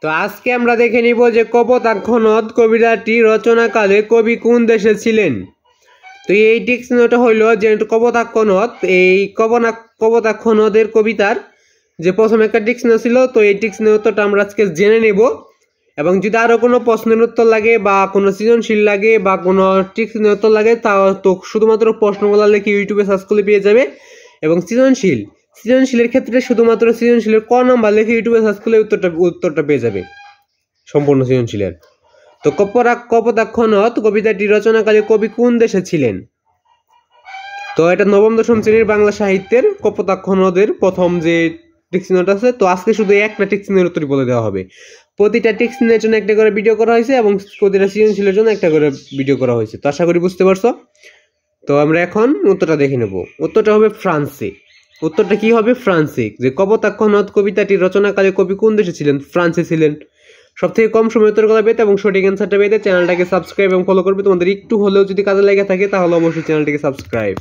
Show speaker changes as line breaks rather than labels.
তো আজকে আমরা দেখে নিব যে কপোতাক্ষ নদ কবিতাটি রচনাকালে কবি কোন দেশে ছিলেন। তো এই টিক্সনোটা হইলো যে কপোতাক্ষ নদ, এই কপোতাক্ষ নদের কবিতার যে প্রথম একটা টিক্সনো ছিল। তো এই টিক্সনোর উত্তরটা আমরা আজকে জেনে নেব, এবং যদি আরো কোনো প্রশ্নের উত্তর লাগে বা কোনো সৃজনশীল লাগে বা কোনো টিক্সনোর উত্তর লাগে তা তো শুধুমাত্র প্রশ্নগুলো লিখে ইউটিউবে সার্চ করলে পেয়ে যাবে। এবং সৃজনশীলের ক্ষেত্রে শুধুমাত্র সৃজনশীলের ক নাম্বার লিখে ইউটিউবে সার্চ করলে উত্তরটা পেয়ে যাবে সম্পূর্ণ সৃজনশীলের। তো কপোতাক্ষ নদ কবিতাটি রচনাকালে কবি কোন দেশে ছিলেন। তো এটা নবম দশম শ্রেণীর বাংলা সাহিত্যের কপোতাক্ষ নদের প্রথম যে টিক্সনোটা আছে। তো আজকে শুধু একটা টিক্সনের উত্তর বলে দেওয়া হবে। প্রতিটা টিক্সনের জন্য একটা করে ভিডিও করা হয়েছে এবং প্রতিটা সৃজনশীলের জন্য একটা করে ভিডিও করা হয়েছে। তো আশা করি বুঝতে পারছো। তো আমরা এখন উত্তরটা দেখে নেব। উত্তরটা হবে ফ্রান্সে। উত্তরটা কি হবে? ফ্রান্সে। যে কপোতাক্ষ নদ কবিতাটি রচনাকালে কবি কোন দেশে ছিলেন? ফ্রান্সে ছিলেন। সব থেকে কম সময় উত্তরগুলো পেতে এবং সঠিক অ্যান্সারটা পেতে চ্যানেলটাকে সাবস্ক্রাইব এবং ফলো করবে। তোমাদের একটু হলেও যদি কাজে লেগে থাকে তাহলে অবশ্যই চ্যানেলটিকে সাবস্ক্রাইব।